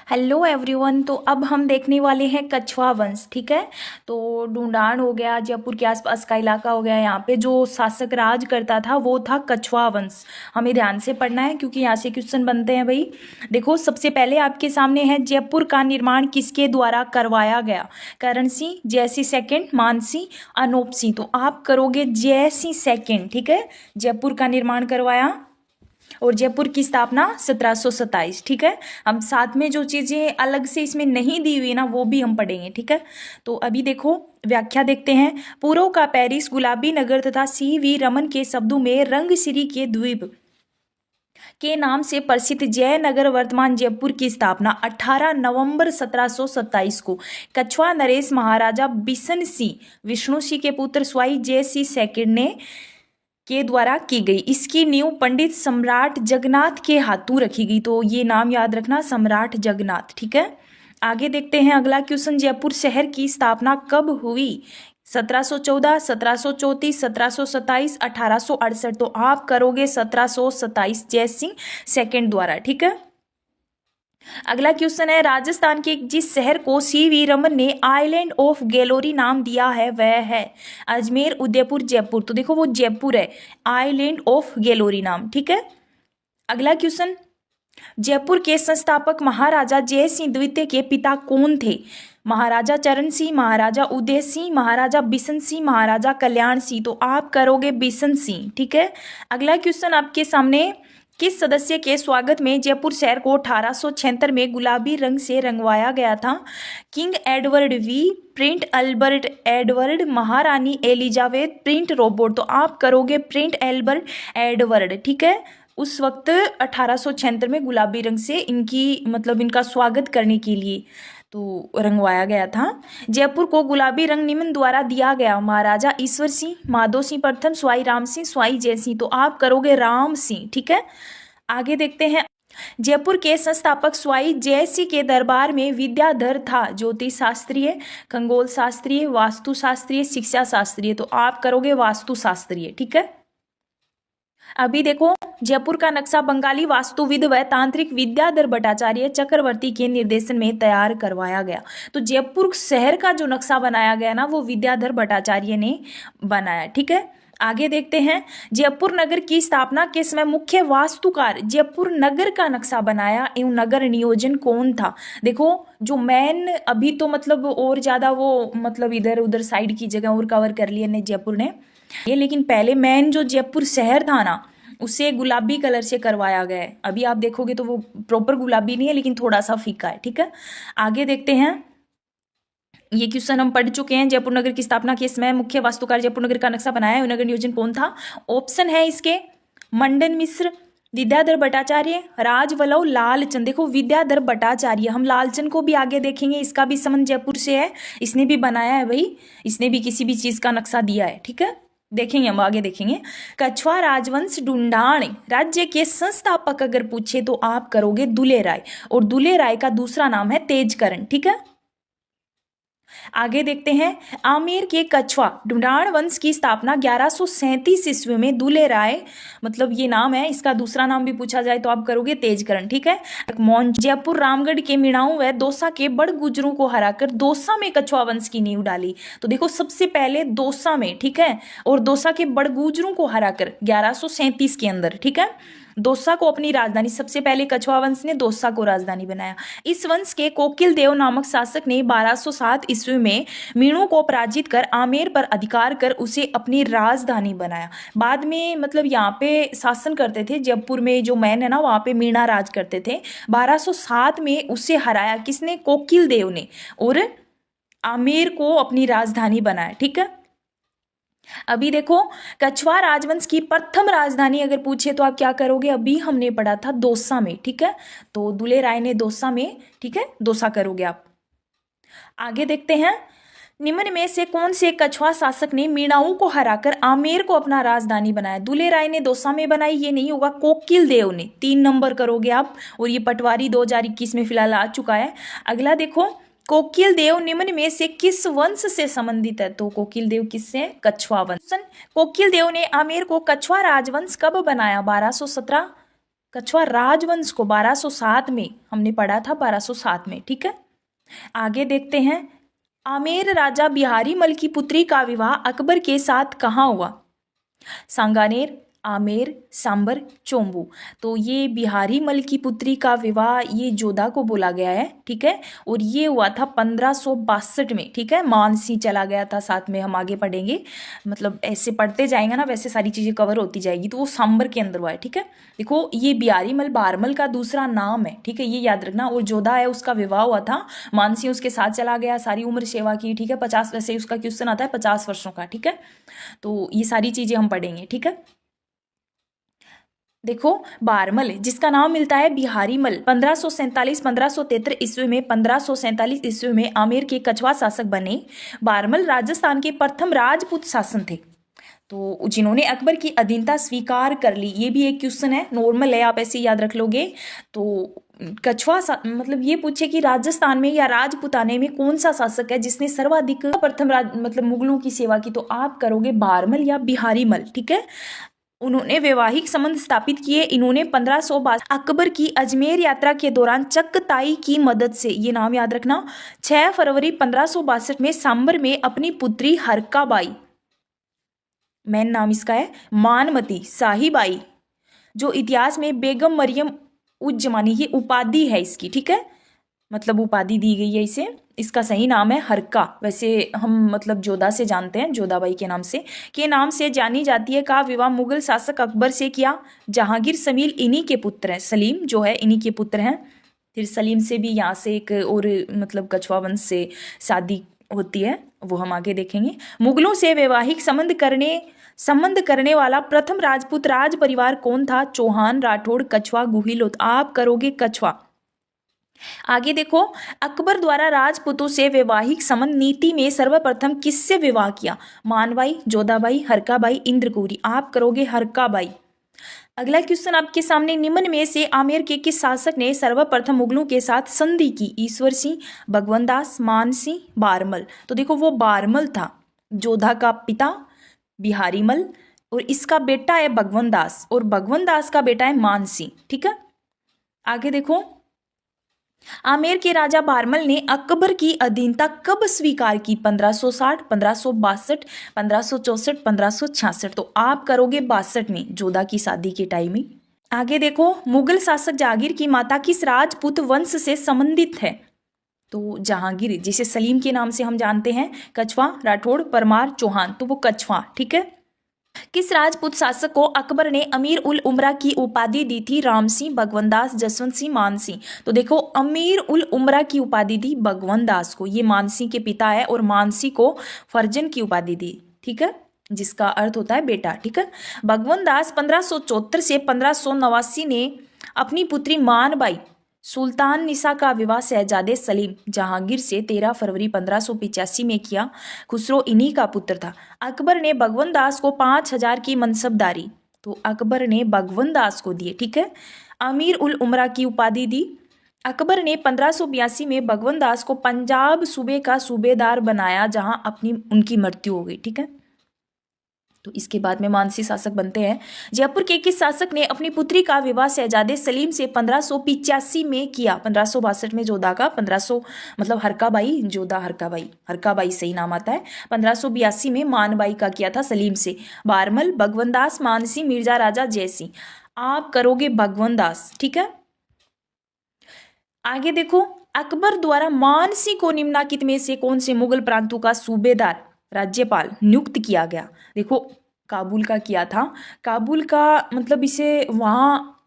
Hello everyone. तो अब हम देखने वाले हैं कछवा वंश। ठीक है, तो ढूंढान हो गया, जयपुर के आसपास का इलाका हो गया। यहाँ पे जो शासक राज करता था वो था कछवा वंश। हमें ध्यान से पढ़ना है क्योंकि यहाँ से क्वेश्चन बनते हैं भाई। देखो, सबसे पहले आपके सामने है जयपुर का निर्माण किसके द्वारा करवाया गया। करण सिंह, जयसिंह सेकंड, मानसिंह, अनूप सिंह। तो आप करोगे जयसिंह सेकंड। ठीक है, जयपुर का निर्माण करवाया और जयपुर की स्थापना 1727। ठीक है, हम साथ में जो चीजें अलग से इसमें नहीं दी हुई ना वो भी हम पढ़ेंगे। ठीक है, तो अभी देखो व्याख्या देखते हैं। पूर्व का पेरिस गुलाबी नगर तथा CV रमन के शब्दों में रंगसिरी के द्वीप के नाम से प्रसिद्ध जयनगर वर्तमान जयपुर की स्थापना 18 नवंबर 1727 को कछवा नरेश महाराजा बिशन सिंह विष्णु सिंह के पुत्र स्वाई जय सिंह सेकंड ने के द्वारा की गई। इसकी नींव पंडित सम्राट जगन्नाथ के हाथों रखी गई। तो ये नाम याद रखना, सम्राट जगन्नाथ। ठीक है, आगे देखते हैं अगला क्वेश्चन। जयपुर शहर की स्थापना कब हुई। 1714, 1734, 1727, 1868। तो आप करोगे 1727 जयसिंह सेकंड द्वारा। ठीक है, अगला क्वेश्चन है राजस्थान के जिस शहर को CV रमन ने आइलैंड ऑफ गैलोरी नाम दिया है वह है अजमेर, उदयपुर, जयपुर। तो देखो वो जयपुर है, आइलैंड ऑफ गैलोरी नाम। ठीक है, अगला क्वेश्चन। जयपुर के संस्थापक महाराजा जय सिंह द्वितीय के पिता कौन थे। महाराजा चरण सिंह, महाराजा उदय सिंह, महाराजा बिशन सिंह, महाराजा कल्याण सिंह। तो आप करोगे बिशन सिंह। ठीक है, अगला क्वेश्चन आपके सामने। किस सदस्य के स्वागत में जयपुर शहर को 1876 में गुलाबी रंग से रंगवाया गया था। King Edward V, prince Albert Edward, महारानी एलिजाबेथ, प्रिंट रॉबर्ट। तो आप करोगे प्रिंट एल्बर्ट एडवर्ड। ठीक है, उस वक्त 1876 में गुलाबी रंग से इनका स्वागत करने के लिए तो रंगवाया गया था। जयपुर को गुलाबी रंग निम्न द्वारा दिया गया। महाराजा ईश्वर सिंह, माधो सिंह प्रथम, स्वाई राम सिंह, स्वाई जय सिंह। तो आप करोगे राम सिंह। ठीक है, आगे देखते हैं। जयपुर के संस्थापक स्वाई जय सिंह के दरबार में विद्याधर था ज्योतिष शास्त्रीय, खगोल शास्त्रीय, वास्तु शास्त्रीय, शिक्षा शास्त्रीय। तो आप करोगे वास्तु शास्त्रीय। ठीक है, अभी देखो जयपुर का नक्शा बंगाली वास्तुविद व तांत्रिक विद्याधर भट्टाचार्य चक्रवर्ती के निर्देशन में तैयार करवाया गया। तो जयपुर शहर का जो नक्शा बनाया गया ना वो विद्याधर भट्टाचार्य ने बनाया। ठीक है, आगे देखते हैं। जयपुर नगर की स्थापना के समय मुख्य वास्तुकार जयपुर नगर का नक्शा बनाया एवं नगर नियोजन कौन था। देखो जो मेन अभी तो और ज्यादा वो इधर उधर साइड की जगह और कवर कर लिया ने जयपुर ने ये, लेकिन पहले मेन जो जयपुर शहर था ना उसे गुलाबी कलर से करवाया गया है। अभी आप देखोगे तो वो प्रॉपर गुलाबी नहीं है लेकिन थोड़ा सा फीका है। ठीक है, आगे देखते हैं। ये क्वेश्चन हम पढ़ चुके हैं। जयपुर नगर की स्थापना के समय मुख्य वास्तुकार जयपुर नगर का नक्शा बनाया, नगर नियोजन कौन था। ऑप्शन है इसके मंडन मिश्र, विद्याधर भट्टाचार्य, राजवल्लभ लालचंद। देखो विद्याधर भट्टाचार्य, हम लालचंद को भी आगे देखेंगे, इसका भी संबंध जयपुर से है, इसने भी बनाया है भाई, इसने भी किसी भी चीज का नक्शा दिया है। ठीक है, देखेंगे हम आगे देखेंगे। कछवा राजवंश ढूंढान राज्य के संस्थापक अगर पूछे तो आप करोगे दुले राय, और दुले राय का दूसरा नाम है तेजकरण। ठीक है, आगे देखते हैं। आमेर के कछवा ढूंढान वंश की स्थापना 1137 ईस्वी में दुले राय ये नाम है, इसका दूसरा नाम भी पूछा जाए तो आप करोगे तेजकरण। ठीक है, जयपुर रामगढ़ के मीणाओं व दौसा के बड़ गुजरों को हराकर दौसा में कछवा वंश की नींव डाली। तो देखो सबसे पहले दौसा में, ठीक है, और दौसा के बड़ गुजरों को हराकर 1137 के अंदर, ठीक है, दौसा को अपनी राजधानी, सबसे पहले कछवा वंश ने दौसा को राजधानी बनाया। इस वंश के कोकिल देव नामक शासक ने 1207 ईस्वी में मीणों को पराजित कर आमेर पर अधिकार कर उसे अपनी राजधानी बनाया। बाद में यहाँ पे शासन करते थे, जयपुर में जो मैन है ना वहां पे मीणा राज करते थे। 1207 में उसे हराया किसने, कोकिल देव ने, और आमेर को अपनी राजधानी बनाया। ठीक है, अभी देखो कछवा राजवंश की प्रथम राजधानी अगर पूछे तो आप क्या करोगे, अभी हमने पढ़ा था दौसा में। ठीक है, तो दुले राय ने दौसा में, ठीक है, दौसा करोगे आप। आगे देखते हैं। निम्न में से कौन से कछवा शासक ने मीणाओं को हराकर आमेर को अपना राजधानी बनाया। दुले राय ने दौसा में बनाई, ये नहीं होगा, कोकिल देव ने। 3 नंबर करोगे आप, और ये पटवारी 2021 में फिलहाल आ चुका है। अगला देखो, कोकिल देव निम्न में से किस वंश से संबंधित है। तो कोकिल देव किससे, कछवा वंश। कोकिल देव ने आमेर को कछवा राजवंश कब बनाया, 1217, कछवा राजवंश को 1207 में हमने पढ़ा था, 1207 में, ठीक है। आगे देखते हैं, आमेर राजा बिहारी मल की पुत्री का विवाह अकबर के साथ कहाँ हुआ? सांगानेर, आमेर, सांबर, चोम्बू। तो ये बिहारी मल की पुत्री का विवाह ये जोधा को बोला गया है, ठीक है। और ये हुआ था 1562 में, ठीक है। मानसी चला गया था साथ में, हम आगे पढ़ेंगे, मतलब ऐसे पढ़ते जाएंगे ना वैसे सारी चीज़ें कवर होती जाएगी। तो वो सांबर के अंदर हुआ है, ठीक है। देखो ये बिहारी मल बारमल का दूसरा नाम है, ठीक है, ये याद रखना। और जोधा है उसका विवाह हुआ था, मानसी उसके साथ चला गया, सारी उम्र सेवा की, ठीक है। 50, वैसे उसका क्वेश्चन आता है 50 वर्षों का, ठीक है। तो ये सारी चीज़ें हम पढ़ेंगे, ठीक है। देखो बारमल जिसका नाम मिलता है बिहारी मल 1547-1573 ईस्वी में, 1547 ईस्वी में आमेर के कछवा शासक बने। बारमल राजस्थान के प्रथम राजपूत शासन थे, तो जिन्होंने अकबर की अधीनता स्वीकार कर ली। ये भी एक क्वेश्चन है, नॉर्मल है, आप ऐसे याद रख लोगे। तो कछवा मतलब ये पूछे कि राजस्थान में या राजपुताने में कौन सा शासक है जिसने सर्वाधिक प्रथम मतलब मुगलों की सेवा की, तो आप करोगे बारमल या बिहारी मल, ठीक है। उन्होंने वैवाहिक संबंध स्थापित किए। इन्होंने 1562 अकबर की अजमेर यात्रा के दौरान चगताई की मदद से, ये नाम याद रखना, 6 फरवरी 1562 में सांबर में अपनी पुत्री हरकाबाई, मैन नाम इसका है, मानमती साहिबाई, जो इतिहास में बेगम मरियम उज जमानी, ये उपाधि है इसकी, ठीक है, मतलब उपाधि दी गई है इसे। इसका सही नाम है हरका, वैसे हम मतलब जोधा से जानते हैं, जोधाबाई के नाम से जानी जाती है, का विवाह मुगल शासक अकबर से किया। जहांगीर समील इन्हीं के पुत्र हैं, सलीम जो है इन्हीं के पुत्र हैं। फिर सलीम से भी यहाँ से एक और मतलब कछवा वंश से शादी होती है, वो हम आगे देखेंगे। मुगलों से वैवाहिक संबंध करने वाला प्रथम राजपूत राज परिवार कौन था? चौहान, राठौड़, कछवा, गुहिलोत। आप करोगे कछवा। आगे देखो, अकबर द्वारा राजपूतों से वैवाहिक संबंध नीति में सर्वप्रथम किससे विवाह किया? मानबाई, जोधाबाई, हरकाबाई, इंद्रकुरी। आप करोगे हरकाबाई। अगला क्वेश्चन आपके सामने, निम्न में से आमेर के किस शासक ने सर्वप्रथम मुगलों के साथ संधि की? ईश्वर सिंह, भगवंत दास, मान सिंह, बारमल। तो देखो वो बारमल था, जोधा का पिता बिहारी मल, और इसका बेटा है भगवंत दास, और भगवंत दास का बेटा है मान सिंह, ठीक है। आगे देखो, आमेर के राजा बारमल ने अकबर की अधीनता कब स्वीकार की? 1560, 1562, 1564, 1566। तो आप करोगे 62 में, जोधा की शादी के टाइम में। आगे देखो, मुगल शासक जहांगीर की माता किस राजपूत वंश से संबंधित है? तो जहांगीर, जिसे सलीम के नाम से हम जानते हैं, कछवा, राठौड़, परमार, चौहान। तो वो कछवा, ठीक है। किस राजपूत शासक को अकबर ने अमीर उल उमरा की उपाधि दी थी? राम सिंह, भगवंत दास, जसवंत सिंह, मान सिंह। तो देखो अमीर उल उमरा की उपाधि दी भगवंत दास को, ये मान सिंह के पिता है, और मान सिंह को फर्जन की उपाधि दी, ठीक है, जिसका अर्थ होता है बेटा, ठीक है। भगवंत दास 1574 से 1589 ने अपनी पुत्री मानबाई सुल्तान निसा का विवाह शहजादे सलीम जहांगीर से 13 फरवरी 1585 में किया। खुसरो इन्हीं का पुत्र था। अकबर ने भगवंत दास को 5000 की मनसबदारी, तो अकबर ने भगवंत दास को दिए, ठीक है। अमीर उल उमरा की उपाधि दी। अकबर ने 1582 में भगवंत दास को पंजाब सूबे का सूबेदार बनाया, जहां उनकी मृत्यु हो गई, ठीक है। तो इसके बाद में मानसी शासक बनते हैं। जयपुर के किस शासक ने अपनी पुत्री का विवाह शहजादे सलीम से 1585 में किया? 1562 में जोधा का, 1500 मतलब हरकाबाई, जोधा हरकाबाई, हरकाबाई सही नाम आता है। 1582 में मानबाई का किया था सलीम से। बारमल, भगवंत दास, मानसी, मिर्जा राजा जयसिंह। आप करोगे भगवंत दास, ठीक है। आगे देखो, अकबर द्वारा मानसी को निम्नलिखित में से कौन से मुगल प्रांतों का सूबेदार राज्यपाल नियुक्त किया गया? देखो काबुल का किया था, काबुल का मतलब इसे वहाँ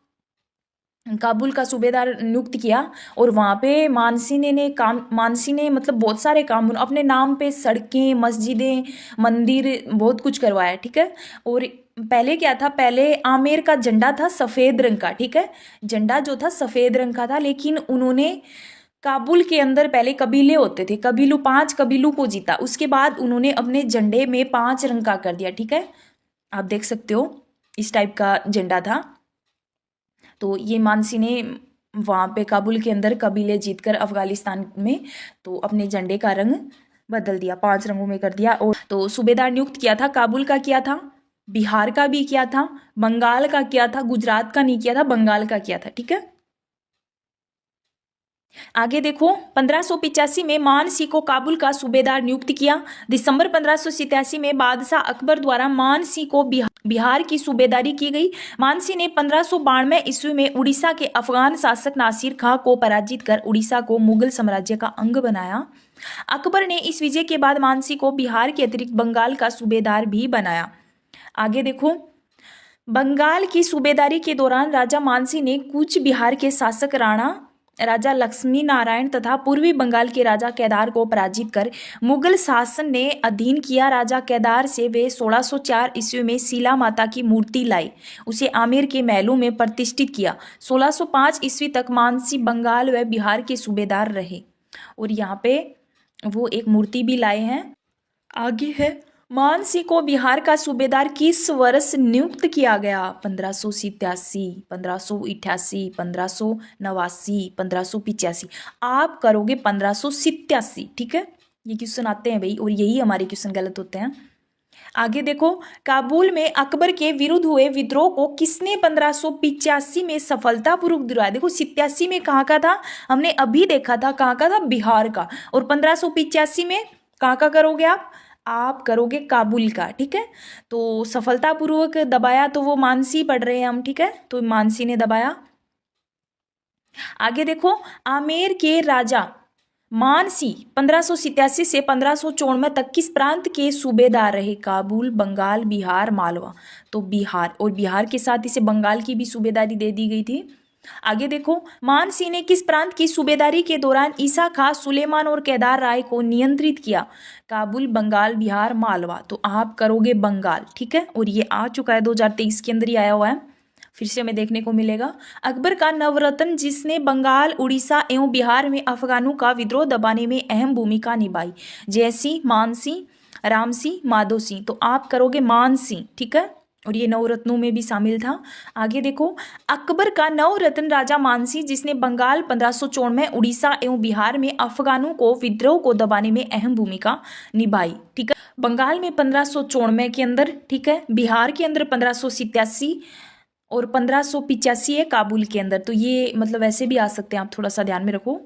काबुल का सूबेदार नियुक्त किया, और वहाँ पे मानसी ने मतलब बहुत सारे काम अपने नाम पे, सड़कें, मस्जिदें, मंदिर, बहुत कुछ करवाया, ठीक है। और पहले क्या था, पहले आमेर का झंडा था सफ़ेद रंग का, ठीक है, झंडा जो था सफ़ेद रंग का था, लेकिन उन्होंने काबुल के अंदर पहले कबीले होते थे, 5 कबीलों को जीता, उसके बाद उन्होंने अपने झंडे में 5 रंग का कर दिया, ठीक है। आप देख सकते हो इस टाइप का झंडा था। तो ये मानसी ने वहाँ पे काबुल के अंदर कबीले जीतकर अफगानिस्तान में तो अपने झंडे का रंग बदल दिया, 5 रंगों में कर दिया। और तो सूबेदार नियुक्त किया था, काबुल का किया था बिहार का भी किया था, बंगाल का किया था, गुजरात का नहीं किया था, बंगाल का किया था। ठीक है, आगे देखो 1585 में मान सिंह को काबुल का सूबेदार नियुक्त किया। दिसंबर 1587 में बादशाह अकबर द्वारा मान सिंह को बिहार की सूबेदारी की गई। मान सिंह ने 1592 ईस्वी में उड़ीसा के अफगान शासक नासिर खां को पराजित कर उड़ीसा को मुगल साम्राज्य का अंग बनाया। अकबर ने इस विजय के बाद मान सिंह को बिहार के अतिरिक्त बंगाल का सूबेदार भी बनाया। आगे देखो, बंगाल की सूबेदारी के दौरान राजा मानसिंह ने कूच बिहार के शासक राजा लक्ष्मी नारायण तथा पूर्वी बंगाल के राजा केदार को पराजित कर मुगल शासन ने अधीन किया। राजा केदार से वे 1604 ईस्वी में शीला माता की मूर्ति लाई, उसे आमेर के महलों में प्रतिष्ठित किया। 1605 ईस्वी तक मानसिंह बंगाल व बिहार के सूबेदार रहे और यहाँ पे वो एक मूर्ति भी लाए हैं। आगे है, मान सिंह को बिहार का सूबेदार किस वर्ष नियुक्त किया गया? 1587, 1588, 1589, 1585। आप करोगे 1587। ठीक है, ये क्वेश्चन आते हैं भाई और यही हमारे क्वेश्चन गलत होते हैं। आगे देखो, काबुल में अकबर के विरुद्ध हुए विद्रोह को किसने 1585 में सफलतापूर्वक गिराया? देखो 87 में कहाँ का था, हमने अभी देखा था, कहाँ का था, बिहार का। और 1585 में कहाँ का करोगे आप करोगे काबुल का। ठीक है, तो सफलतापूर्वक दबाया तो वो मानसी पढ़ रहे हैं हम। ठीक है, तो मानसी ने दबाया। आगे देखो, आमेर के राजा मानसी 1587 से 1594 तक किस प्रांत के सूबेदार रहे? काबुल, बंगाल, बिहार, मालवा। तो बिहार, और बिहार के साथ इसे बंगाल की भी सूबेदारी दे दी गई थी। आगे देखो, मान सिंह ने किस प्रांत की सूबेदारी के दौरान ईसा खां, सुलेमान और केदार राय को नियंत्रित किया? काबुल, बंगाल, बिहार, मालवा। तो आप करोगे बंगाल। ठीक है, और ये आ चुका है 2023 के अंदर ही आया हुआ है, फिर से हमें देखने को मिलेगा। अकबर का नवरत्न जिसने बंगाल, उड़ीसा एवं बिहार में अफगानों का विद्रोह दबाने में अहम भूमिका निभाई? जयसिंह, मानसिंह, रामसिंह, माधो सिंह। तो आप करोगे मानसिंह। ठीक है, और ये नवरत्नों में भी शामिल था। आगे देखो, अकबर का नवरत्न राजा मानसिंह जिसने बंगाल 1594 में, उड़ीसा एवं बिहार में अफगानों को विद्रोह को दबाने में अहम भूमिका निभाई। ठीक है, बंगाल में 1594 के अंदर, ठीक है, बिहार के अंदर 1587 और 1585 है काबुल के अंदर। तो ये मतलब ऐसे भी आ सकते हैं, आप थोड़ा सा ध्यान में रखो।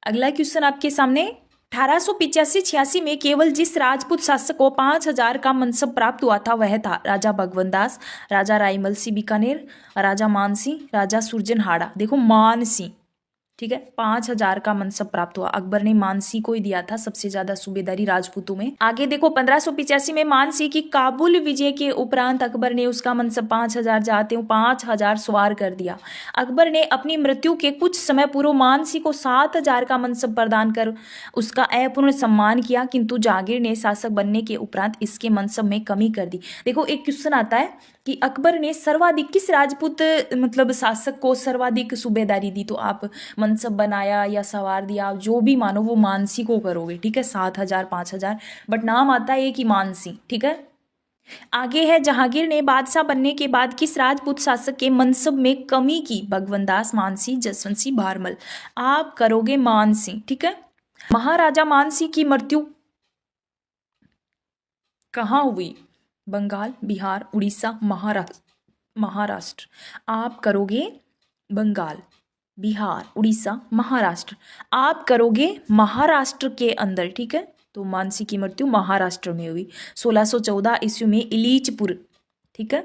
अगला क्वेश्चन आपके सामने, 1885-86 में केवल जिस राजपूत शासक को 5000 का मनसब प्राप्त हुआ था वह था? राजा भगवंत दास, राजा रायमल सिंह बीकानेर, राजा मानसिंह, राजा सुरजनहाड़ा। देखो मानसिंह। ठीक है, 5000 का मनसब प्राप्त हुआ। अकबर ने मानसिंह को ही दिया था सबसे ज्यादा सूबेदारी राजपूतों में। आगे देखो, 1585 में मानसिंह की काबुल विजय के उपरांत अकबर ने उसका मनसब 5000 जाते हुए 5000 सवार कर दिया। अकबर ने अपनी मृत्यु के कुछ समय पूर्व मानसिंह को 7000 का मनसब प्रदान कर उसका अपूर्ण सम्मान किया, किंतु जहांगीर ने शासक बनने के उपरांत इसके मनसब में कमी कर दी। देखो एक क्वेश्चन आता है कि अकबर ने सर्वाधिक किस राजपूत मतलब शासक को सर्वाधिक सूबेदारी दी? तो आप मनसब बनाया या सवार दिया, आप जो भी मानो वो मानसिंह को करोगे। ठीक है, 7000, 5000, बट नाम आता है कि मानसिंह। ठीक है, आगे है, जहांगीर ने बादशाह बनने के बाद किस राजपूत शासक के मनसब में कमी की? भगवंत दास, मानसिंह, जसवंत सिंह, भारमल। आप करोगे मानसिंह। ठीक है, महाराजा मानसिंह की मृत्यु कहाँ हुई? बंगाल, बिहार, उड़ीसा, महाराष्ट्र। आप करोगे बंगाल, बिहार, उड़ीसा, महाराष्ट्र। आप करोगे महाराष्ट्र के अंदर। ठीक है, तो मानसिंह की मृत्यु महाराष्ट्र में हुई 1614 ईस्वी में इलीचपुर। ठीक है,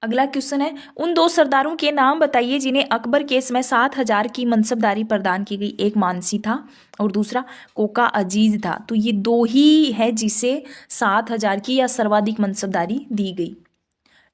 अगला क्वेश्चन है, उन दो सरदारों के नाम बताइए जिन्हें अकबर के समय 7000 की मनसबदारी प्रदान की गई। एक मानसिंह था और दूसरा कोका अजीज था। तो ये दो ही है जिसे 7000 की या सर्वाधिक मनसबदारी दी गई।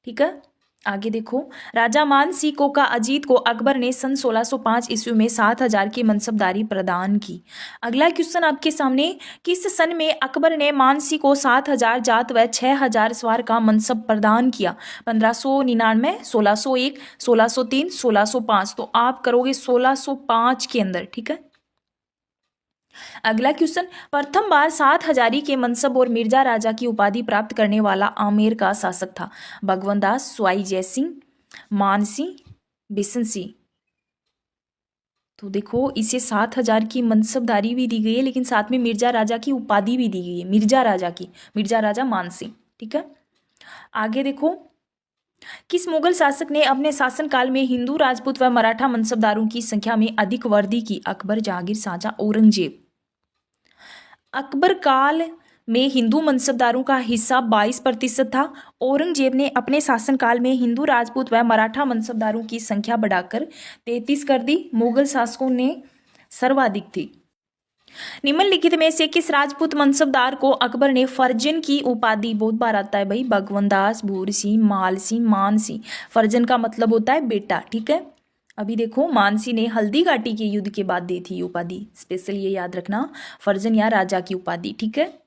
ठीक है, आगे देखो, राजा मानसिंह कोका अजीत को अकबर ने सन 1605 ईस्वी में 7000 की मनसबदारी प्रदान की। अगला क्वेश्चन आपके सामने, किस सन में अकबर ने मानसिंह को 7000 जात व 6000 सवार का मनसब प्रदान किया? 1599, 1601, 1603, 1605। तो आप करोगे 1605 के अंदर। ठीक है, अगला क्वेश्चन, प्रथम बार 7000 के मनसब और मिर्जा राजा की उपाधि प्राप्त करने वाला आमेर का शासक था? भगवंत दास, स्वाई जयसिंह, मानसिंह, बिशन सिंह। तो देखो इसे 7000 की मनसबदारी भी दी गई है, लेकिन साथ में मिर्जा राजा की उपाधि भी दी गई है, मिर्जा राजा की, मिर्जा राजा मानसिंह। ठीक है, आगे देखो, किस मुगल शासक ने अपने शासनकाल में हिंदू, राजपूत व मराठा मनसबदारों की संख्या में अधिक वृद्धि की? अकबर, जहांगीर, शाहजहां, औरंगजेब। अकबर काल में हिंदू मनसबदारों का हिस्सा 22% था। औरंगजेब ने अपने शासनकाल में हिंदू, राजपूत व मराठा मनसबदारों की संख्या बढ़ाकर 33 कर दी। मुगल शासकों ने सर्वाधिक थी। निम्नलिखित में से किस राजपूत मनसबदार को अकबर ने फर्जन की उपाधि? बहुत बार आता है भाई, भगवंत दास, भूर सिंह, माल सिंह, मान सिंह। फर्जन का मतलब होता है बेटा, ठीक है। अभी देखो, मानसी ने हल्दी घाटी के युद्ध के बाद दी थी उपाधि, स्पेशल ये याद रखना, फर्जन या राजा की उपाधि, ठीक है।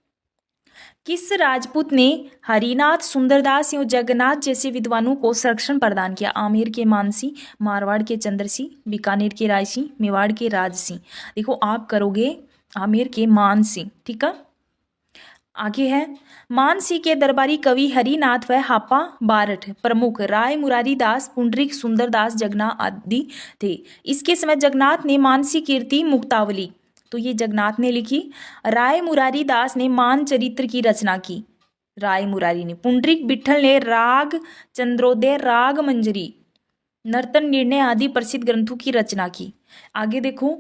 किस राजपूत ने हरिनाथ, सुंदरदास एवं जगन्नाथ जैसे विद्वानों को संरक्षण प्रदान किया? आमेर के मानसिंह, मारवाड़ के चंद्र सिंह, बीकानेर के राय सिंह, मेवाड़ के राज सिंह। देखो आप करोगे आमेर के मान सिंह, ठीक है। आगे है, मान सिंह के दरबारी कवि हरिनाथ व हापा बारठ प्रमुख राय मुरारी दास, पुंडरीक, सुंदरदास, जगन्नाथ आदि थे। इसके समय जगन्नाथ ने मानसी कीर्ति मुक्तावली, तो ये जगन्नाथ ने लिखी। राय मुरारी दास ने मान चरित्र की रचना की, राय मुरारी ने। पुंडरीक विठल ने राग चंद्रोदय, राग मंजरी, नर्तन निर्णय आदि प्रसिद्ध ग्रंथों की रचना की। आगे देखो,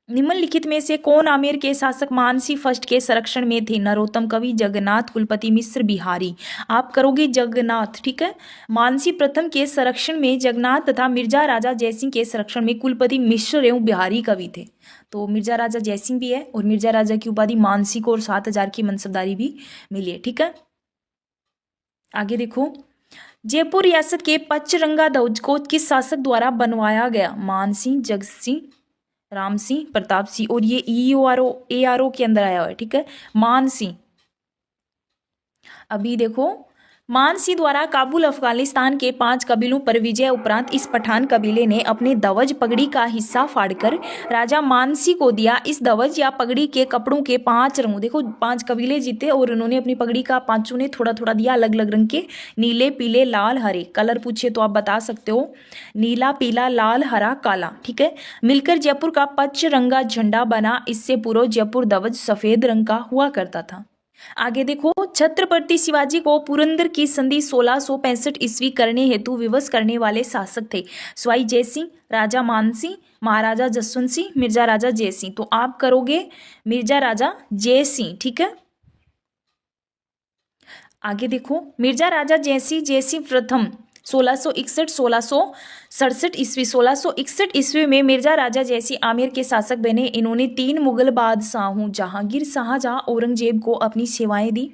निम्नलिखित में से कौन आमेर के शासक मानसी फर्स्ट के संरक्षण में थे? नरोत्तम कवि, जगन्नाथ, कुलपति मिश्र, बिहारी। आप करोगे जगन्नाथ, ठीक है। मानसी प्रथम के संरक्षण में जगन्नाथ तथा मिर्जा राजा जयसिंह के संरक्षण में कुलपति मिश्र एवं बिहारी कवि थे। तो मिर्जा राजा जयसिंह भी है और मिर्जा राजा की उपाधि मानसी को और 7,000 की मनसबदारी भी मिली है, ठीक है। आगे देखो, जयपुर रियासत के पचरंगा ध्वज को किस शासक द्वारा बनवाया गया? मान सिंह, जगत सिंह, राम सिंह, प्रताप सिंह। और ये EORO के अंदर आया हुआ है, ठीक है, मान सिंह। अभी देखो, मान सिंह द्वारा काबुल अफगानिस्तान के 5 कबीलों पर विजय उपरांत इस पठान कबीले ने अपने ध्वज पगड़ी का हिस्सा फाड़कर राजा मानसी को दिया। इस ध्वज या पगड़ी के कपड़ों के 5 रंगों, देखो 5 कबीले जीते और उन्होंने अपनी पगड़ी का 5 ने थोड़ा थोड़ा दिया, अलग अलग रंग के, नीले, पीले, लाल, हरे। कलर पूछे तो आप बता सकते हो, नीला, पीला, लाल, हरा, काला, ठीक है। मिलकर जयपुर का पचरंगा झंडा बना। इससे पूर्व जयपुर ध्वज सफेद रंग का हुआ करता था। आगे देखो, छत्रपति शिवाजी को पुरंदर की संधि 1665 ईस्वी करने हेतु विवश करने वाले शासक थे? स्वाई जय सिंह, राजा मानसिंह, महाराजा जसवंत सिंह, मिर्जा राजा जय सिंह। तो आप करोगे मिर्जा राजा जय सिंह, ठीक है। आगे देखो, मिर्जा राजा जय सिंह प्रथम 1667 ईस्वी 1661 ईस्वी में मिर्जा राजा जयसिंह आमेर के शासक बने। इन्होंने 3 मुगल बादशाहों जहांगीर, शाहजहां, औरंगजेब को अपनी सेवाएं दी।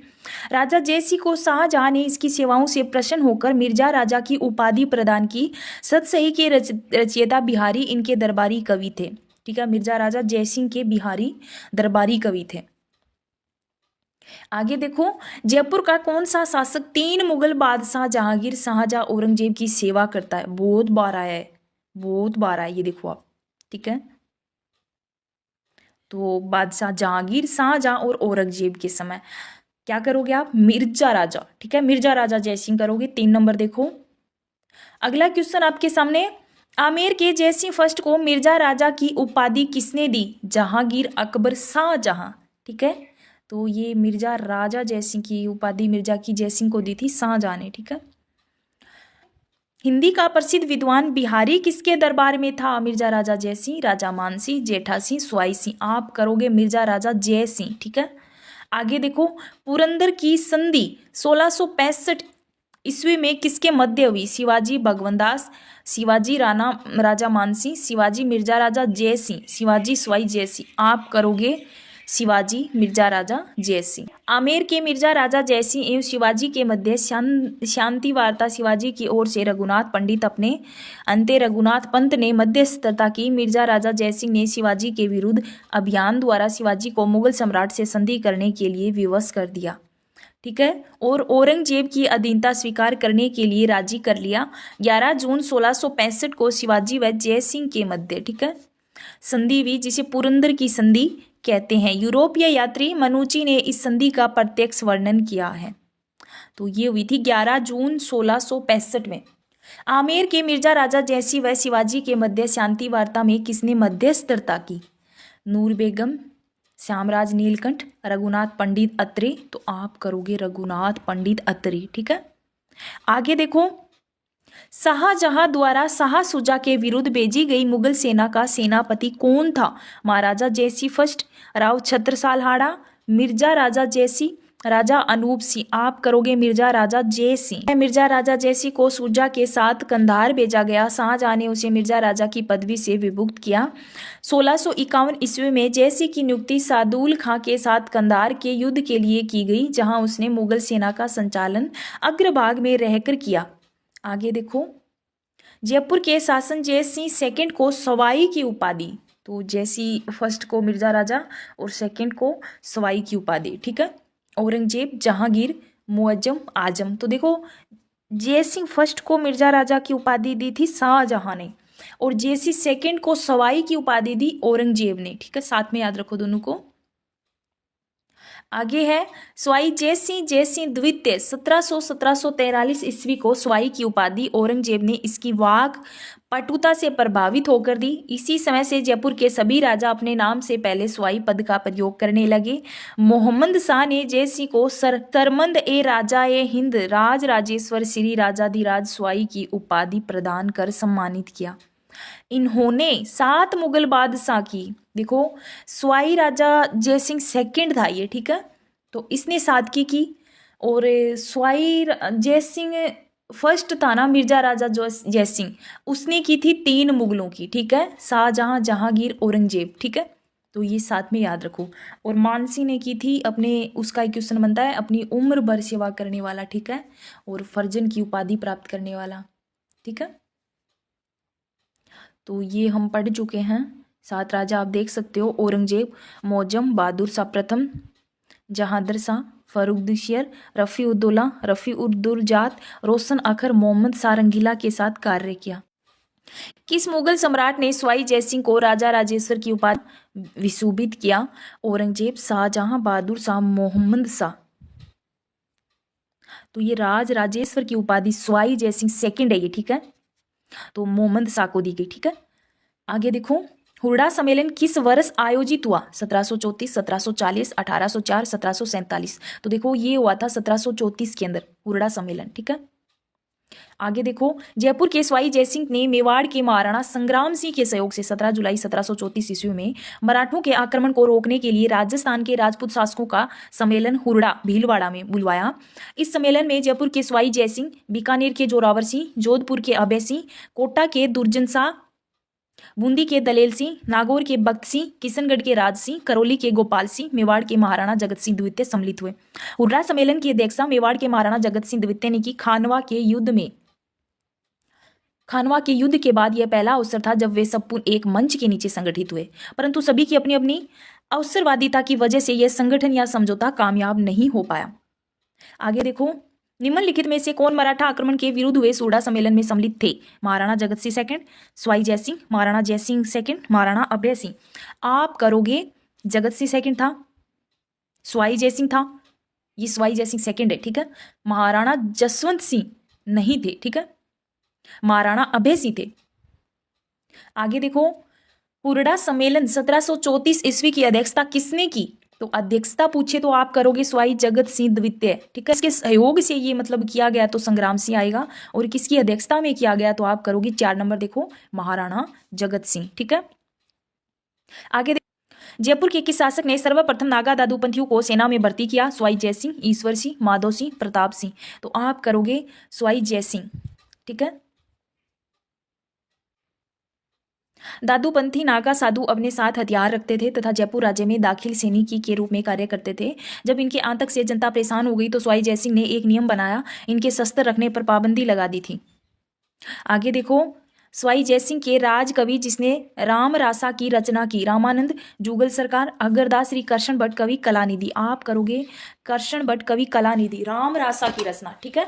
राजा जयसिंह को शाहजहां ने इसकी सेवाओं से प्रसन्न होकर मिर्जा राजा की उपाधि प्रदान की। सतसही के रचयिता बिहारी इनके दरबारी कवि थे, ठीक है। मिर्जा राजा जयसिंह के बिहारी दरबारी कवि थे। आगे देखो, जयपुर का कौन सा शासक 3 मुगल बादशाह जहांगीर, शाहजहां, औरंगजेब की सेवा करता है? बहुत बार आया है, बहुत बार आया, ये देखो आप, ठीक है। तो बादशाह जहांगीर, शाहजहां और औरंगजेब के समय क्या करोगे आप? मिर्जा राजा, ठीक है, मिर्जा राजा जयसिंह करोगे। 3 नंबर देखो। अगला क्वेश्चन आपके सामने, आमेर के जयसिंह फर्स्ट को मिर्जा राजा की उपाधि किसने दी? जहांगीर, अकबर, शाहजहां, ठीक है। तो ये मिर्जा राजा जयसिंह की उपाधि मिर्जा की जयसिंह को दी थी शाहजहां ने, ठीक है। हिंदी का प्रसिद्ध विद्वान बिहारी किसके दरबार में था? मिर्जा राजा जयसिंह, राजा मानसिंह, जेठा सिंह, स्वाई सिंह। आप करोगे मिर्जा राजा जयसिंह, ठीक है। आगे देखो, पुरंदर की संधि 1665 ईस्वी में किसके मध्य हुई? शिवाजी, भगवंत दास, शिवाजी राजा मानसिंह, शिवाजी मिर्जा राजा जयसिंह, शिवाजी स्वाई जयसिंह। आप करोगे शिवाजी मिर्जा राजा जयसिंह। आमेर के मिर्जा राजा जयसिंह एवं शिवाजी के मध्य शांति वार्ता शिवाजी की ओर से रघुनाथ पंडित अपने अंते रघुनाथ पंत ने मध्यस्थता की। मिर्जा राजा जयसिंह ने शिवाजी के विरुद्ध अभियान द्वारा शिवाजी को मुगल सम्राट से संधि करने के लिए विवश कर दिया, ठीक है, और औरंगजेब की अधीनता स्वीकार करने के लिए राजी कर लिया। 11 जून 1665 को शिवाजी व जयसिंह के मध्य, ठीक है, संधि हुई, जिसे पुरंदर की संधि कहते हैं। यूरोपीय यात्री मनुची ने इस संधि का प्रत्यक्ष वर्णन किया है। तो ये हुई थी 11 जून 1665 में। आमेर के मिर्जा राजा जयसिंह व शिवाजी के मध्य शांति वार्ता में किसने मध्यस्थता की? नूर बेगम, श्यामराज नीलकंठ, रघुनाथ पंडित अत्रे। तो आप करोगे रघुनाथ पंडित अत्रे, ठीक है। आगे देखो, शाहजहां द्वारा शाह शुजा के विरुद्ध भेजी गई मुगल सेना का सेनापति कौन था? महाराजा जयसिंह फर्स्ट, राव छत्रसाल हाड़ा, मिर्जा राजा जयसिंह, राजा अनूप सिंह। आप करोगे मिर्जा राजा जयसिंह। मिर्जा राजा जयसिंह को शुजा के साथ कंधार भेजा गया। शाहजहां ने उसे मिर्जा राजा की पदवी से विमुक्त किया। 1651 ईस्वी में जयसिंह की नियुक्ति सादुल खां के साथ कंधार के युद्ध के लिए की गई, जहां उसने मुगल सेना का संचालन अग्रभाग में रहकर किया। आगे देखो, जयपुर के शासन जयसिंह सेकंड को सवाई की उपाधि, तो जयसिंह फर्स्ट को मिर्जा राजा और सेकंड को सवाई की उपाधि, ठीक है। औरंगजेब, जहांगीर, मुअज्जम, आजम। तो देखो, जयसिंह फर्स्ट को मिर्जा राजा की उपाधि दी थी शाहजहां ने, और जयसिंह सेकंड को सवाई की उपाधि दी औरंगजेब ने, ठीक है। साथ में याद रखो दोनों को। आगे है स्वाई जयसिंह द्वितीय 1743 ईस्वी को स्वाई की उपाधि औरंगजेब ने इसकी वाक पटुता से प्रभावित होकर दी। इसी समय से जयपुर के सभी राजा अपने नाम से पहले स्वाई पद का प्रयोग करने लगे। मोहम्मद शाह ने जयसिंह को सरमंद ए राजा ए हिंद राज राजेश्वर श्री राजाधिराज स्वाई की उपाधि प्रदान कर सम्मानित किया। इन्होंने 7 मुगल बादशाह की, देखो स्वाई राजा जयसिंह सेकंड था ये, ठीक है। तो इसने सादगी की, और स्वाई जयसिंह फर्स्ट था ना मिर्जा राजा जयसिंह, उसने की थी 3 मुगलों की, ठीक है। शाहजहां, जहांगीर, औरंगजेब, ठीक है। तो ये साथ में याद रखो। और मानसी ने की थी अपने, उसका एक क्वेश्चन बनता है, अपनी उम्र भर सेवा करने वाला, ठीक है, और फर्जन की उपाधि प्राप्त करने वाला, ठीक है। तो ये हम पढ़ चुके हैं। 7 राजा आप देख सकते हो, औरंगजेब, मौजम, बहादुर शाह प्रथम, जहांदर शाह, फर्रुखदीन, रफ़ी-उद-दौला, रफ़ी-उद-दुर्जात, रोशन अख्तर, मोहम्मद शाह रंगीला के साथ कार्य किया। किस मुगल सम्राट ने स्वाई जयसिंह को राजा राजेश्वर की उपाधि विशुभित किया? औरंगजेब, शाहजहां, बहादुर शाह, मोहम्मद शाह। तो ये राज राजेश्वर की उपाधि स्वाई जयसिंह सेकंड है ये, ठीक है। तो मोहम्मद शाह को दी गई, ठीक है। आगे देखो, हुरडा सम्मेलन किस वर्ष आयोजित हुआ? 1734, 1740, 1804, 1747। तो देखो ये हुआ था 1734 के अंदर हुरडा सम्मेलन, ठीक है। आगे देखो, जयपुर के स्वाई जयसिंह ने मेवाड़ के महाराणा संग्राम सिंह के सहयोग से 17 जुलाई 1734 ईस्वी में मराठों के आक्रमण को रोकने के लिए राजस्थान के राजपूत शासकों का सम्मेलन हुरडा भीलवाड़ा में बुलवाया। इस सम्मेलन में जयपुर के स्वाई जयसिंह, बीकानेर के जोरावर सिंह, जोधपुर के अभय सिंह, कोटा के दुर्जन शाह, बूंदी के दलेल सिंह, नागौर के बख्त सिंह, किशनगढ़ के राज सिंह, करौली के गोपाल सिंह, मेवाड़ के महाराणा जगत सिंह द्वितीय सम्मिलित हुए। हुर्रा सम्मेलन की अध्यक्षता मेवाड़ के महाराणा जगत सिंह द्वितीय ने की। खानवा के युद्ध के बाद यह पहला अवसर था जब वे सब एक मंच के नीचे संगठित हुए, परंतु सभी की अपनी अपनी अवसरवादिता की वजह से यह संगठन या समझौता कामयाब नहीं हो पाया। आगे देखो, निम्नलिखित में से कौन मराठा आक्रमण के विरुद्ध हुए हुर्रा सम्मेलन में सम्मिलित थे? महाराणा जगत सिंह सेकंड, स्वाई जयसिंह, महाराणा जयसिंह सेकंड, महाराणा अभय सिंह। आप करोगे जगत सिंह सेकंड था, स्वाई जयसिंह था, ये स्वाई जयसिंह सेकंड है, ठीक है। महाराणा जसवंत सिंह नहीं थे, ठीक है, महाराणा अभय सिंह थे। आगे देखो, हुर्रा सम्मेलन 1734 ईस्वी की अध्यक्षता किसने की? तो अध्यक्षता पूछे तो आप करोगे स्वाई जगत सिंह द्वितीय, ठीक है। इसके सहयोग से ये मतलब किया गया तो संग्राम सिंह आएगा, और किसकी अध्यक्षता में किया गया तो आप करोगे 4 नंबर, देखो महाराणा जगत सिंह, ठीक है। आगे जयपुर के किस शासक ने सर्वप्रथम नागा दादूपंथियों को सेना में भर्ती किया? स्वाई जयसिंह, ईश्वर सिंह, माधव सिंह, प्रताप सिंह। तो आप करोगे स्वाई जयसिंह, ठीक है। दादूपंथी नागा साधु अपने साथ हथियार रखते थे तथा जयपुर राज्य में दाखिल सैनिकी के रूप में कार्य करते थे। जब इनके आतंक से जनता परेशान हो गई तो स्वाई जयसिंह ने एक नियम बनाया, इनके शस्त्र रखने पर पाबंदी लगा दी थी। आगे देखो, स्वाई जयसिंह के राज कवि जिसने राम रासा की रचना की? रामानंद, जुगल सरकार, अगरदास, श्री कृष्ण भट्ट कवि कलानिधि। आप करोगे कृष्ण भट्ट कवि कलानिधि, राम रासा की रचना, ठीक है।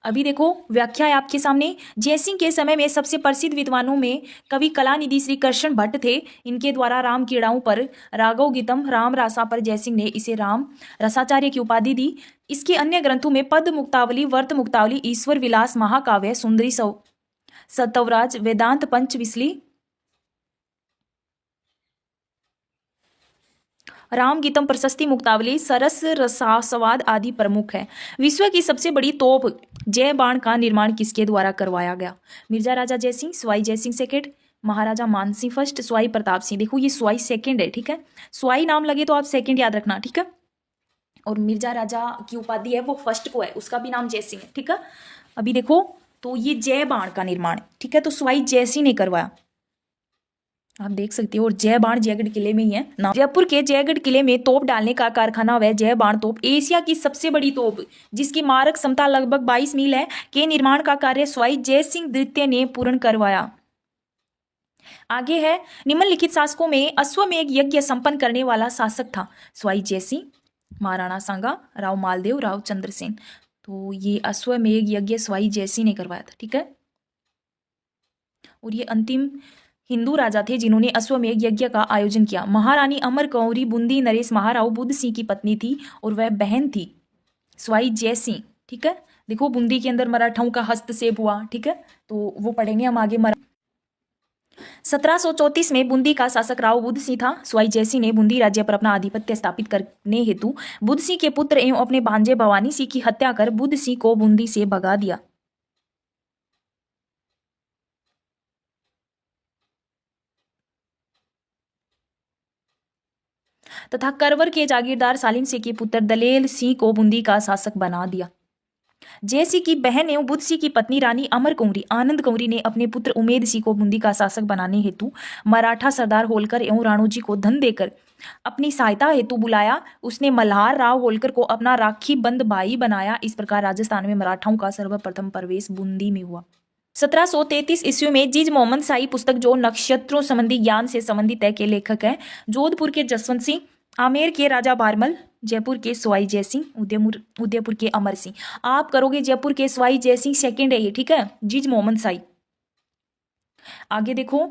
अभी देखो व्याख्या है आपके सामने। जयसिंह के समय में सबसे प्रसिद्ध विद्वानों में कवि कलानिधि श्री कृष्ण भट्ट थे। इनके द्वारा राम कीड़ाओं पर राघव गीतम, राम रासा पर जयसिंह ने इसे राम रसाचार्य की उपाधि दी। इसके अन्य ग्रंथों में पद मुक्तावली, वर्त मुक्तावली, ईश्वर विलास, महाकाव्य, सुंदरी सतवराज, वेदांत पंचविसली, राम गीतम, प्रशस्ति, मुक्तावली, सरस, रसास्वाद आदि प्रमुख है। विश्व की सबसे बड़ी तोप जय बाण का निर्माण किसके द्वारा करवाया गया? मिर्जा राजा जयसिंह, सवाई जयसिंह सेकेंड, महाराजा मानसिंह फर्स्ट, सवाई प्रताप सिंह। देखो ये सवाई सेकेंड है, ठीक है। सवाई नाम लगे तो आप सेकेंड याद रखना, ठीक है। और मिर्जा राजा की उपाधि है वो फर्स्ट को है, उसका भी नाम जयसिंह है, ठीक है। अभी देखो तो ये जय बाण का निर्माण है, ठीक है, तो सवाई जयसिंह ने करवाया, आप देख सकते हो। और जय बाण जयगढ़ किले में ही है ना। जयपुर के जयगढ़ किले में तोप डालने का कारखाना व जय बाण तोप एशिया की सबसे बड़ी तोप जिसकी मारक क्षमता लगभग 22 मील है के निर्माण का कार्य सवाई जयसिंह द्वितीय ने पूर्ण करवाया। आगे है, निम्नलिखित शासकों में अश्वमेध यज्ञ संपन्न करने वाला शासक था? सवाई जयसिंह, महाराणा सांगा, राव मालदेव, राव चंद्रसेन। तो ये अश्वमेध यज्ञ सवाई जयसिंह ने करवाया था, ठीक है। और ये अंतिम हिंदू राजा थे जिन्होंने अश्वमेध यज्ञ का आयोजन किया। महारानी अमर कंवरी बूंदी नरेश महाराव बुद्ध सिंह की पत्नी थी और वह बहन थी सवाई जयसिंह, ठीक है। देखो बूंदी के अंदर मराठाओं का हस्तक्षेप हुआ, ठीक है, तो वो पढ़ेंगे हम आगे। 1734 में बूंदी का शासक राव बुद्ध सिंह था। सवाई जयसिंह ने बूंदी राज्य पर अपना आधिपत्य स्थापित करने हेतु बुद्ध सिंह के पुत्र एवं अपने भांजे भवानी सिंह की हत्या कर बुद्ध सिंह को बूंदी से भगा दिया। तथा करवर के जागीरदार सालिम सिंह के पुत्र दलेल सिंह को बूंदी का शासक बना दिया। जयसिंह की बहन एवं बुद्ध सिंह की पत्नी रानी अमर कंवरी आनंद कंवरी ने अपने पुत्र उमेद सिंह को बूंदी का शासक बनाने हेतु मराठा सरदार होलकर एवं राणोजी को धन देकर अपनी सहायता हेतु बुलाया। उसने मल्हार राव होलकर को अपना राखी बंद भाई बनाया। इस प्रकार राजस्थान में मराठाओं का सर्वप्रथम प्रवेश बूंदी में हुआ। 1733 ईस्वी में जीज मोहम्मद शाही पुस्तक जो नक्षत्रों संबंधी ज्ञान से संबंधित है के लेखक हैं जोधपुर के जसवंत सिंह, आमेर के राजा बारमल, जयपुर के सवाई जयसिंह, उदयपुर के अमर सिंह। आप करोगे जयपुर के सवाई जयसिंह सेकंड है ये, ठीक है, जीज मोहम्मद शाही। आगे देखो,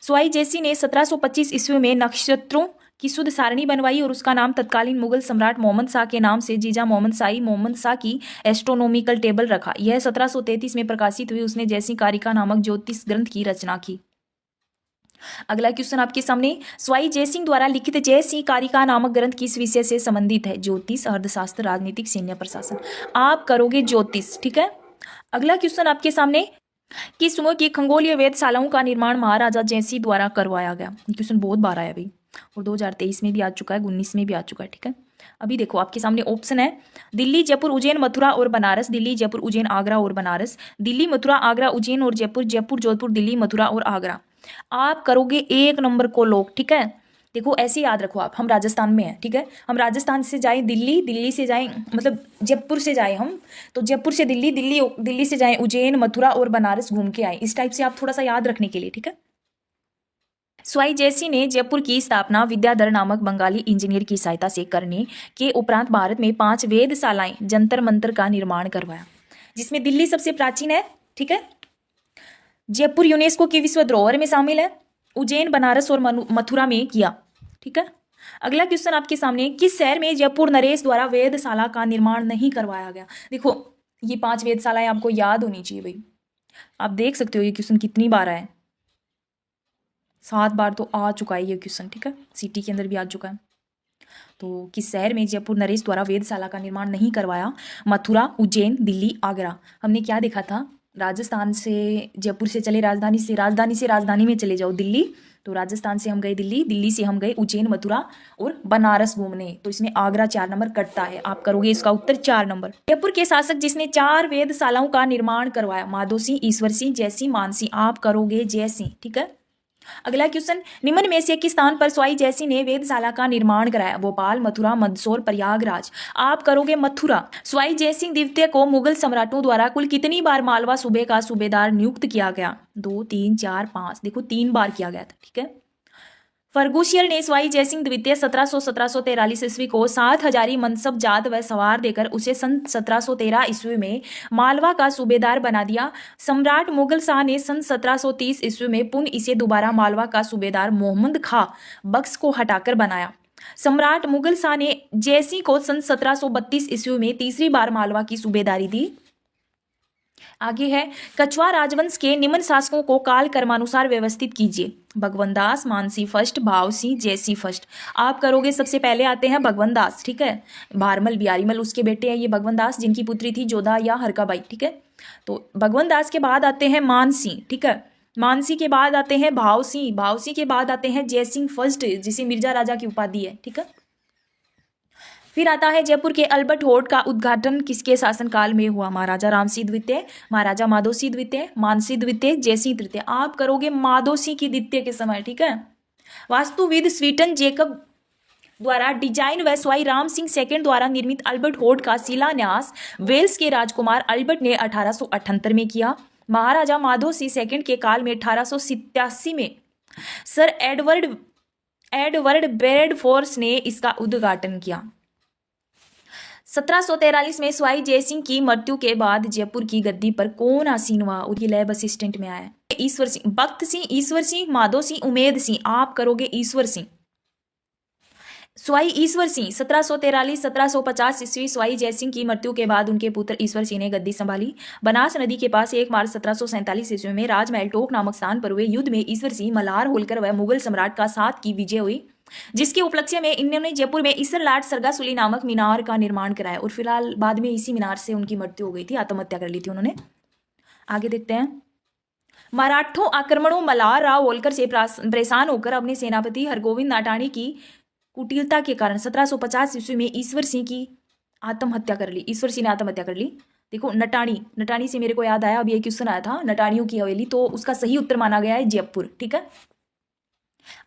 सवाई जयसिंह ने 1725 ईस्वी में नक्षत्रों की शुद्ध सारणी बनवाई और उसका नाम तत्कालीन मुगल सम्राट मोहम्मद शाह के नाम से जीजा मोहम्मद शाही मोहम्मद शाह की एस्ट्रोनॉमिकल टेबल रखा। यह 1733 में प्रकाशित हुई। उसने जयसिंह कारिका नामक ज्योतिष ग्रंथ की रचना की। अगला क्वेश्चन आपके सामने, सवाई जयसिंह द्वारा लिखित जयसिंह कारिका नामक ग्रंथ किस विषय से संबंधित है? ज्योतिष, अर्थशास्त्र, राजनीतिक, सैन्य प्रशासन। आप करोगे ज्योतिष, ठीक है। अगला क्वेश्चन आपके सामने, किस समूह की खगोलीय वेधशालाओं का निर्माण महाराजा जयसिंह द्वारा करवाया गया? क्वेश्चन बहुत बार आया भाई, और 2023 में भी आ चुका है, 19 में भी आ चुका है, ठीक है। अभी देखो आपके सामने ऑप्शन है, दिल्ली, जयपुर, उज्जैन, मथुरा और बनारस, दिल्ली, जयपुर, उज्जैन, आगरा और बनारस, दिल्ली, मथुरा, आगरा, उज्जैन और जयपुर, जयपुर, जोधपुर, दिल्ली, मथुरा और आगरा। आप करोगे एक नंबर को लोग, ठीक है। देखो ऐसे याद रखो आप, हम राजस्थान में हैं, ठीक है, हम राजस्थान से जाए दिल्ली, दिल्ली से जाए मतलब जयपुर से जाए हम, तो जयपुर से दिल्ली, दिल्ली से जाए उज्जैन, मथुरा और बनारस घूम के आए। इस टाइप से आप थोड़ा सा याद रखने के लिए, ठीक है। सवाई जयसिंह ने जयपुर की स्थापना विद्याधर नामक बंगाली इंजीनियर की सहायता से करने के उपरांत भारत में 5 वेधशालाएं, जंतर मंतर का निर्माण करवाया, जिसमें दिल्ली सबसे प्राचीन है, ठीक है। जयपुर यूनेस्को की विश्व धरोहर में शामिल है। उज्जैन, बनारस और मथुरा में किया, ठीक है। अगला क्वेश्चन आपके सामने, किस शहर में जयपुर नरेश द्वारा वेधशाला का निर्माण नहीं करवाया गया? देखो ये 5 वेधशालाएं आपको याद होनी चाहिए भाई। आप देख सकते हो ये क्वेश्चन कितनी बार आया है, 7 बार तो आ चुका है ये क्वेश्चन, ठीक है, सिटी के अंदर भी आ चुका है। तो किस शहर में जयपुर नरेश द्वारा वेधशाला का निर्माण नहीं करवाया? मथुरा, उज्जैन, दिल्ली, आगरा। हमने क्या देखा था, राजस्थान से जयपुर से चले राजधानी में चले जाओ दिल्ली, तो राजस्थान से हम गए दिल्ली, दिल्ली से हम गए उज्जैन, मथुरा और बनारस घूमने, तो इसमें आगरा 4 नंबर कटता है। आप करोगे इसका उत्तर 4 नंबर। जयपुर के शासक जिसने 4 वेधशालाओं का निर्माण करवाया? माधो सिंह, ईश्वर सिंह, जयसिंह, मानसिंह। आप करोगे जयसिंह, ठीक है। अगला क्वेश्चन, निम्न में से किस स्थान पर सवाई जयसिंह ने वेधशाला का निर्माण कराया? भोपाल, मथुरा, मंदसौर, प्रयागराज। आप करोगे मथुरा। सवाई जयसिंह द्वितीय को मुगल सम्राटों द्वारा कुल कितनी बार मालवा सूबे का सूबेदार नियुक्त किया गया? 2, 3, 4, 5। देखो 3 बार किया गया था, ठीक है। फर्गुशियल ने सवाई जयसिंह द्वितीय 1743 ईस्वी को 7 हजारी मनसब जात व सवार देकर उसे सन 1713 ईस्वी में मालवा का सूबेदार बना दिया। सम्राट मुगल शाह ने सन 1730 ईस्वी में पुनः इसे दोबारा मालवा का सूबेदार मोहम्मद खां बख्श को हटाकर बनाया। सम्राट मुगल शाह ने जयसिंह को सन 1732 ईस्वी में तीसरी बार मालवा की सूबेदारी दी। आगे है, कछवा राजवंश के निम्न शासकों को काल कर्मानुसार व्यवस्थित कीजिए। भगवान दास, मानसी फर्स्ट, भाव सिंह, जयसिंह फर्स्ट। आप करोगे, सबसे पहले आते हैं भगवान दास, ठीक है। भारमल बिहारीमल उसके बेटे हैं ये भगवान दास, जिनकी पुत्री थी जोधा या हरकाबाई, ठीक है। तो भगवान दास के बाद आते हैं मानसिंह, ठीक है। मानसी के बाद आते हैं भाव सिंह, भाव सिंह के बाद आते हैं जयसिंह फर्स्ट, जिसे मिर्जा राजा की उपाधि है, ठीक है। फिर आता है जयपुर के अल्बर्ट होर्ट का उद्घाटन किसके शासनकाल में हुआ? महाराजा राम सिंह द्वितीय, महाराजा माधो सिंह द्वितीय, मानसिंह द्वितीय, जयसिंह तृतीय। आप करोगे माधो सिंह की द्वितीय के समय, ठीक है। वास्तुविद स्वीटन जेकब द्वारा डिजाइन व स्वाई राम सिंह सेकंड द्वारा निर्मित अल्बर्ट होर्ट का शिलान्यास वेल्स के राजकुमार अल्बर्ट ने 1878 में किया। महाराजा माधो सिंह सेकंड के काल में 1887 में सर एडवर्ड बेडफोर्स ने इसका उद्घाटन किया। 1743 में स्वाई जयसिंह की मृत्यु के बाद जयपुर की गद्दी पर कौन आसीन हुआ? और ये लैब असिस्टेंट में आया। ईश्वर सिंह, भक्त सिंह, ईश्वर सिंह, माधो सिंह, उमेद सिंह। आप करोगे ईश्वर सिंह। स्वाई ईश्वर सिंह 1743-1750 ईस्वी स्वाई जयसिंह की मृत्यु के बाद उनके पुत्र ईश्वर सिंह ने गद्दी संभाली। बनास नदी के पास 1 मार्च 1747 ईस्वी में राजमहल टोक नामक स्थान पर हुए युद्ध में ईश्वर सिंह, मल्हार होलकर व मुगल सम्राट का साथ की विजय हुई, जिसके उपलक्ष्य में इन्होंने जयपुर में ईसर लाट सरगासुली नामक मीनार का निर्माण कराया। और फिलहाल बाद में इसी मीनार से उनकी मृत्यु हो गई थी, आत्महत्या कर ली थी उन्होंने। आगे देखते हैं। मराठों आक्रमणों मल्हार राव होलकर से परेशान होकर अपने सेनापति हरगोविंद नाटाणी की कुटिलता के कारण 1750 ईस्वी में ईश्वर सिंह की आत्महत्या कर ली। ईश्वर सिंह ने आत्महत्या कर ली। देखो नटाणी से मेरे को याद आया, अभी एक क्वेश्चन आया था नटाणियों की हवेली, तो उसका सही उत्तर माना गया है जयपुर, ठीक है।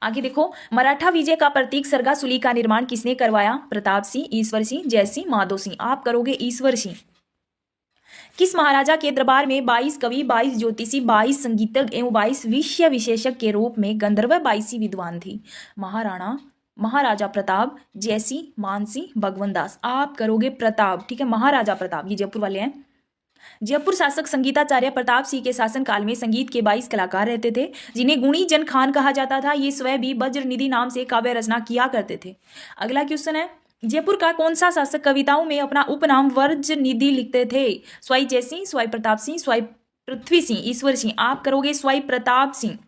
आगे देखो, मराठा विजय का प्रतीक सरगासुली का निर्माण किसने करवाया? प्रताप सिंह, ईश्वर सिंह, जयसिंह, माधो सिंह। आप करोगे ईश्वर सिंह। किस महाराजा के दरबार में 22 कवि, 22 ज्योतिषी, 22 संगीतज्ञ एवं 22 विषय विशेषज्ञ के रूप में गंधर्व 22 विद्वान थी? महाराजा प्रताप, जयसिंह, मानसिंह, भगवान दास। आप करोगे प्रताप, ठीक है। महाराजा प्रताप ये जयपुर वाले हैं। जयपुर शासक संगीताचार्य प्रताप सिंह के शासनकाल में संगीत के 22 कलाकार रहते थे, जिन्हें गुणी जन खान कहा जाता था। ये स्वयं भी वज्र निधि नाम से काव्य रचना किया करते थे। अगला क्वेश्चन है, जयपुर का कौन सा शासक कविताओं में अपना उपनाम वज्र निधि लिखते थे? स्वाई जयसिंह, स्वाई प्रताप सिंह, स्वाई पृथ्वी सिंह, ईश्वर सिंह। आप करोगे स्वाई प्रताप सिंह।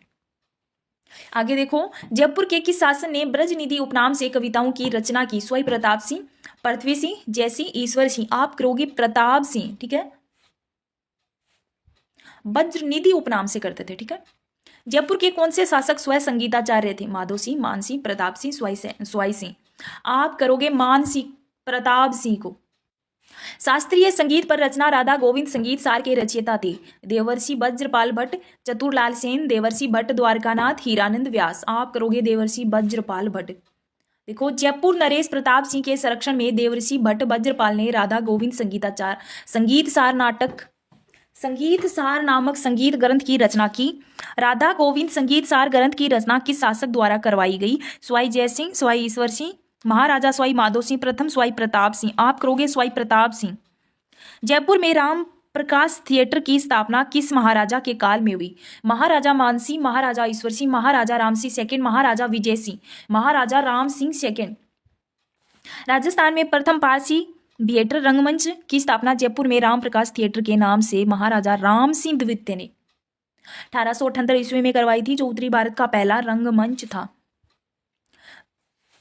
आगे देखो, जयपुर के किस शासक ने ब्रजनिधि उपनाम से कविताओं की रचना की? स्वाई प्रताप सिंह, पृथ्वी सिंह, जयसिंह, ईश्वर सिंह। आप करोगे प्रताप सिंह, ठीक है। वज्रनिधि उपनाम से करते थे, ठीक है। जयपुर के कौन से शासक स्वयं संगीताचार्य थे? माधो सिंह, मानसिंह, प्रताप सिंह, स्वाई सिंह। आप करोगे मानसिंह, प्रताप सिंह को। शास्त्रीय संगीत पर रचना राधा गोविंद संगीत सार के रचयिता थे? देवर्षि वज्रपाल भट्ट, चतुरलाल सेन, देवर्षि भट्ट द्वारकानाथ, हीरानंद व्यास। आप करोगे देवर्षि वज्रपाल भट्ट। देखो, जयपुर नरेश प्रताप सिंह के संरक्षण में देवर्षि भट्ट वज्रपाल ने राधा गोविंद संगीत सार नामक संगीत ग्रंथ की रचना की। राधा गोविंद संगीत सार ग्रंथ की रचना किस शासक द्वारा करवाई गई? स्वाई जयसिंह, स्वाई ईश्वर सिंह, महाराजा स्वाई माधो सिंह प्रथम, स्वाई प्रताप सिंह। आप करोगे स्वाई प्रताप सिंह। जयपुर में राम प्रकाश थिएटर की स्थापना किस महाराजा के काल में हुई? महाराजा मानसिंह, महाराजा ईश्वर सिंह, महाराजा राम सिंह सेकंड, महाराजा विजय सिंह, महाराजा राम सिंह सेकंड। राजस्थान में प्रथम पारसी थिएटर रंगमंच की स्थापना जयपुर में राम प्रकाश थिएटर के नाम से महाराजा राम सिंह द्वितीय ने 1878 ईस्वी में करवाई थी, जो उत्तरी भारत का पहला रंगमंच था।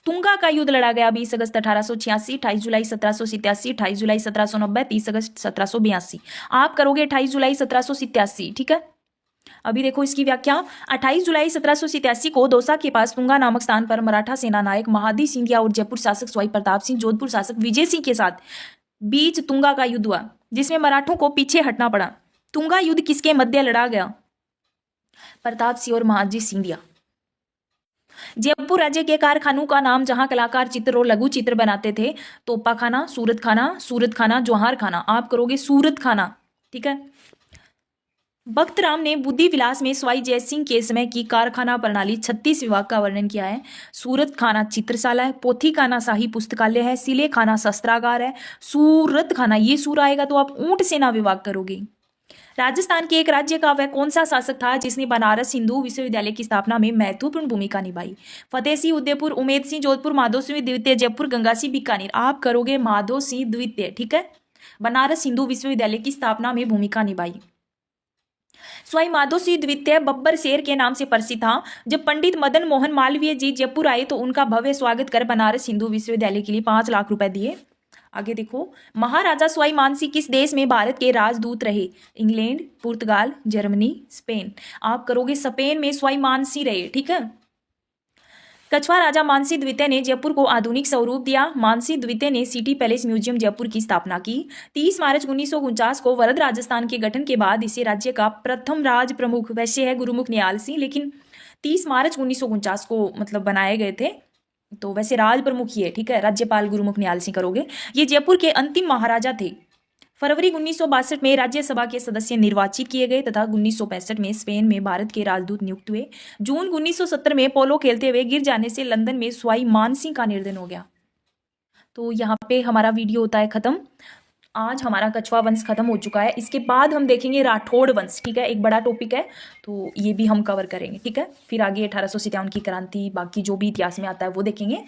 तुंगा का युद्ध लड़ा गया 20 अगस्त 1886, 28 जुलाई 1787, 28 जुलाई 1790, 30 अगस्त 1782। आप करोगे 28 जुलाई 1787, ठीक है। अभी देखो इसकी व्याख्या। 28 जुलाई 1787 को दौसा के पास तुंगा नामक स्थान पर मराठा सेना नायक महादी सिंधिया और जयपुर शासक स्वाई प्रताप सिंह, जोधपुर शासक विजय सिंह के साथ बीच तुंगा का युद्ध हुआ, जिसमें मराठों को पीछे हटना पड़ा। तुंगा युद्ध किसके मध्य लड़ा गया? प्रताप सिंह और महादी सिंधिया। जयपुर राज्य के कारखानों का नाम, जहां कलाकार चित्र और लघु चित्र बनाते थे? तोपा खाना, सूरत खाना, जौहर खाना। आप करोगे सूरत खाना, ठीक है। भक्त राम ने बुद्धि विलास में स्वाई जयसिंह के समय की कारखाना प्रणाली 36 विभाग का वर्णन किया है। सूरत खाना चित्रशाला है, पोथी खाना शाही पुस्तकालय है, सिले खाना शस्त्रागार है, सूरत खाना ये सूर आएगा तो आप ऊंट सेना विभाग करोगे। राजस्थान के एक राज्य का वह कौन सा शासक था जिसने बनारस हिंदू विश्वविद्यालय की स्थापना में महत्वपूर्ण भूमिका निभाई? फतेह सिंह, उदयपुर, उमेद सिंह, जोधपुर, माधो सिंह द्वितीय, जयपुर, गंगा सिंह, बीकानेर। आप करोगे माधो सिंह द्वितीय, ठीक है। बनारस हिंदू विश्वविद्यालय की स्थापना में भूमिका निभाई। सवाई माधोसिंह द्वितीय बब्बर शेर के नाम से प्रसिद्ध था। जब पंडित मदन मोहन मालवीय जी जयपुर आए तो उनका भव्य स्वागत कर बनारस हिंदू विश्वविद्यालय के लिए 5 लाख रुपए दिए। आगे देखो, महाराजा सवाई मानसिंह किस देश में भारत के राजदूत रहे? इंग्लैंड, पुर्तगाल, जर्मनी, स्पेन। आप करोगे स्पेन में सवाई मानसिंह रहे, ठीक है। कछवा राजा मानसिंह द्वितीय ने जयपुर को आधुनिक स्वरूप दिया। मानसिंह द्वितीय ने सिटी पैलेस म्यूजियम जयपुर की स्थापना की। 30 मार्च 1949 को वरद राजस्थान के गठन के बाद इसे राज्य का प्रथम राज प्रमुख, वैसे है गुरुमुख निहाल सिंह, लेकिन 30 मार्च 1949 को मतलब बनाए गए थे, तो वैसे राज प्रमुख ही है, ठीक है। राज्यपाल गुरुमुख निहाल सिंह करोगे। ये जयपुर के अंतिम महाराजा थे। फरवरी 1962 में राज्यसभा के सदस्य निर्वाचित किए गए तथा 1965 में स्पेन में भारत के राजदूत नियुक्त हुए। जून 1970 में पोलो खेलते हुए गिर जाने से लंदन में सवाई मानसिंह का निधन हो गया। तो यहाँ पे हमारा वीडियो होता है खत्म। आज हमारा कछवा वंश खत्म हो चुका है। इसके बाद हम देखेंगे राठौड़ वंश, ठीक है। एक बड़ा टॉपिक है, तो ये भी हम कवर करेंगे, ठीक है। फिर आगे 1857 की क्रांति, बाकी जो भी इतिहास में आता है वो देखेंगे।